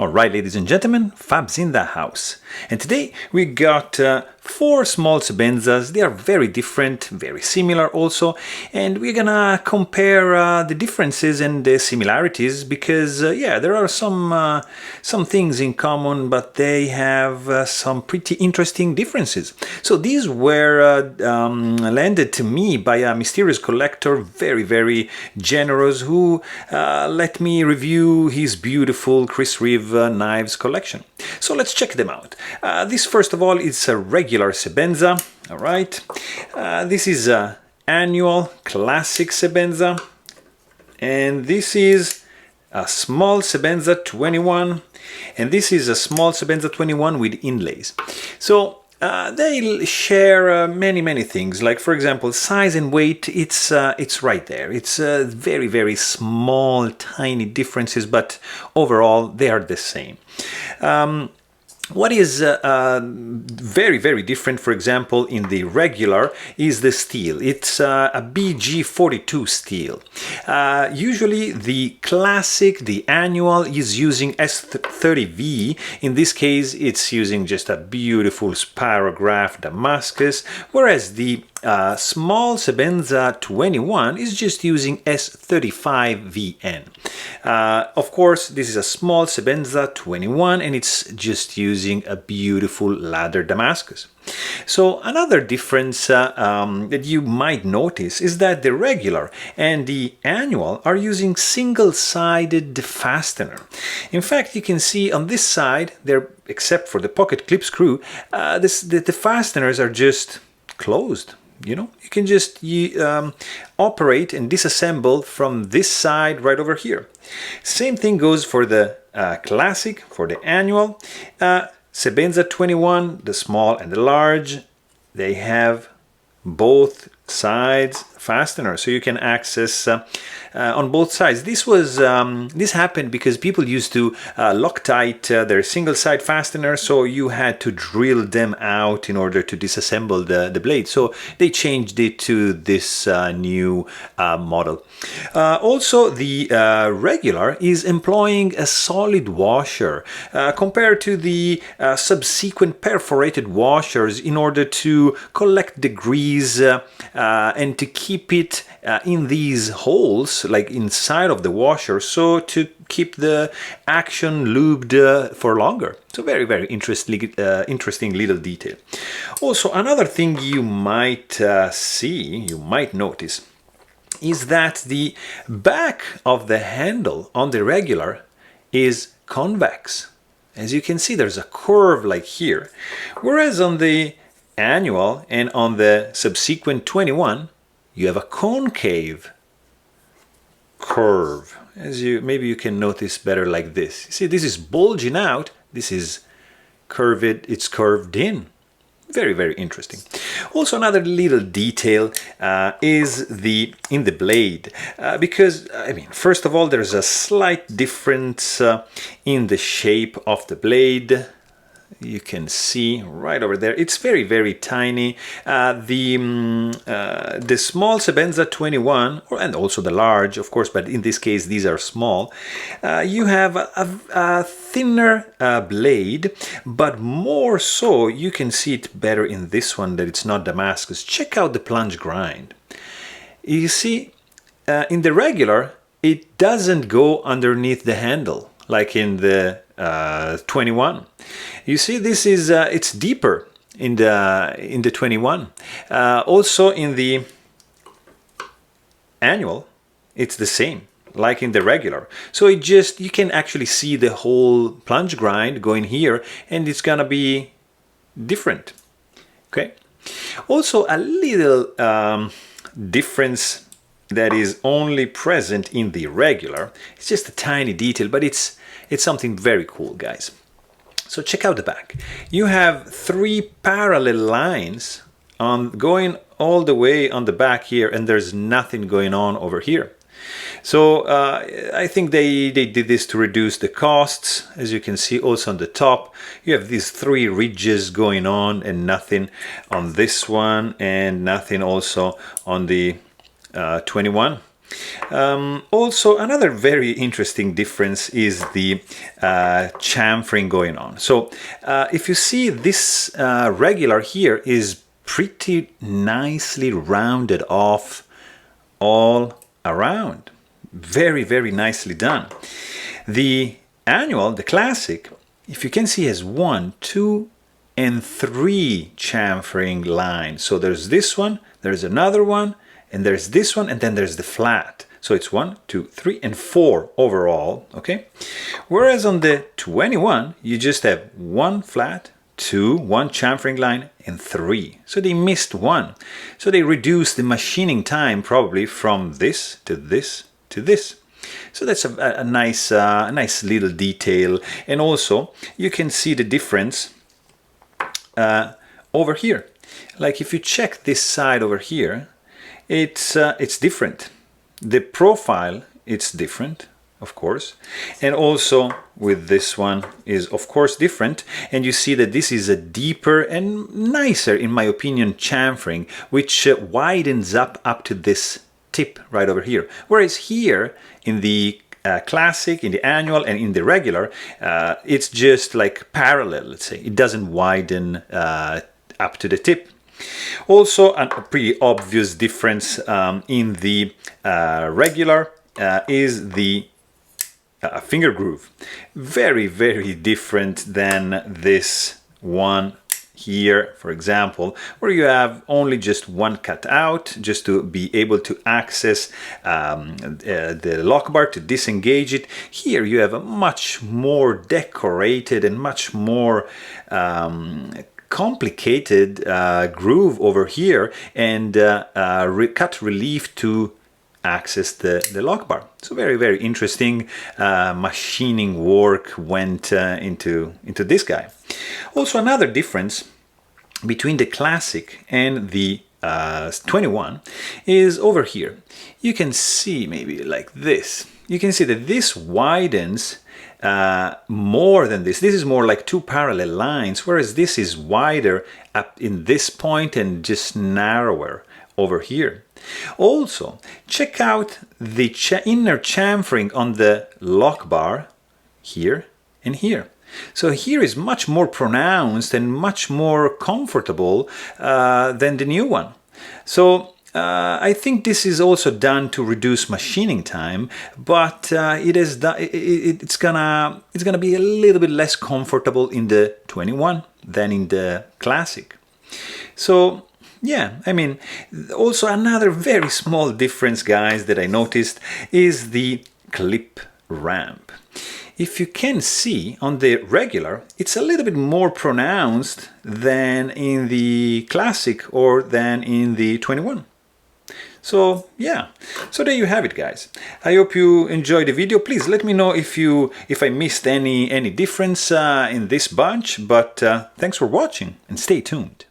Alright, ladies and gentlemen, Fab's in the house. And today we got 4 small Sebenzas. They are very different, very similar also. And we're gonna compare the differences and the similarities because, yeah, there are some things in common, but they have some pretty interesting differences. So these were landed to me by a mysterious collector, very, very generous, who let me review his beautiful Chris Reeve knives collection. So let's check them out. This, first of all, is a regular Sebenza. All right. This is a annual classic Sebenza, and this is a small Sebenza 21, and this is a small Sebenza 21 with inlays. So they share many things, like, for example, size and weight. It's right there. It's very, very small, tiny differences, but overall they are the same. What is very, very different, for example, in the regular is the steel. It's a BG42 steel. Usually the classic, the annual, is using S30V. In this case, it's using just a beautiful spirograph Damascus, whereas the small Sebenza 21 is just using S35VN. Of course, this is a small Sebenza 21 and it's just using a beautiful ladder Damascus. So another difference that you might notice is that the regular and the annual are using single-sided fastener. In fact, you can see on this side, except for the pocket clip screw, the fasteners are just closed. You know, you can just operate and disassemble from this side right over here. Same thing goes for the classic, for the annual. Sebenza 21, the small and the large, they have both sides fastener, so you can access on both sides. This happened because people used to Loctite their single side fastener, so you had to drill them out in order to disassemble the blade. So they changed it to this new model. Also, the regular is employing a solid washer compared to the subsequent perforated washers in order to collect the grease and to keep it in these holes, like inside of the washer, so to keep the action lubed for longer. So very, very interesting little detail. Also, another thing you might you might notice, is that the back of the handle on the regular is convex. As you can see, there's a curve like here, whereas on the annual and on the subsequent 21, you have a concave curve. Maybe you can notice better like this. See, this is bulging out. This is curved. It's curved in. Very, very interesting. Also, another little detail is in the blade, because, I mean, first of all, there's a slight difference in the shape of the blade. You can see right over there. It's very, very tiny. The small Sebenza 21, and also the large, of course, but in this case these are small. You have a thinner blade, but more so, you can see it better in this one, that it's not Damascus. Check out the Plunge Grind. You see, in the regular, it doesn't go underneath the handle like in the 21. You see, this is it's deeper in the 21. Also in the annual, it's the same like in the regular. So you can actually see the whole plunge grind going here, and it's gonna be different. Okay. Also, a little difference that is only present in the regular. It's just a tiny detail, but it's something very cool, guys. So check out the back. You have 3 parallel lines going all the way on the back here, and there's nothing going on over here. So I think they did this to reduce the costs. As you can see, also on the top, you have these 3 ridges going on, and nothing on this one, and nothing also on the 21. Also, another very interesting difference is the chamfering going on. So if you see this regular here is pretty nicely rounded off all around. Very, very nicely done. The annual, the classic, if you can see, has 1, 2, and 3 chamfering lines. So there's this one, there's another one, and there's this one, and then there's the flat. So it's 1, 2, 3, and 4 overall, okay? Whereas on the 21, you just have 1 flat, 2, 1 chamfering line, and 3. So they missed 1. So they reduced the machining time probably from this to this to this. So that's a nice little detail. And also, you can see the difference over here. Like if you check this side over here, it's different. The profile, it's different, of course, and also with this one is of course different, and you see that this is a deeper and nicer, in my opinion, chamfering, which widens up to this tip right over here, whereas here in the classic, in the annual, and in the regular, it's just like parallel, let's say. It doesn't widen up to the tip. Also, a pretty obvious difference in the regular is the finger groove. Very, very different than this one here, for example, where you have only just one cut out just to be able to access the lock bar to disengage it. Here you have a much more decorated and much more complicated groove over here, and cut relief to access the lock bar. So very, very interesting machining work went into this guy. Also, another difference between the classic and the 21 is over here. You can see maybe like this. You can see that this widens more than this. This is more like 2 parallel lines, whereas this is wider up in this point and just narrower over here. Also, check out the inner chamfering on the lock bar here and here. So here is much more pronounced and much more comfortable than the new one. So I think this is also done to reduce machining time, but it's gonna be a little bit less comfortable in the 21 than in the classic. So yeah, I mean, also another very small difference, guys, that I noticed is the clip ramp. If you can see on the regular, it's a little bit more pronounced than in the classic or than in the 21. So yeah, so there you have it, guys. I hope you enjoyed the video. Please let me know if I missed any difference in this bunch, but thanks for watching and stay tuned.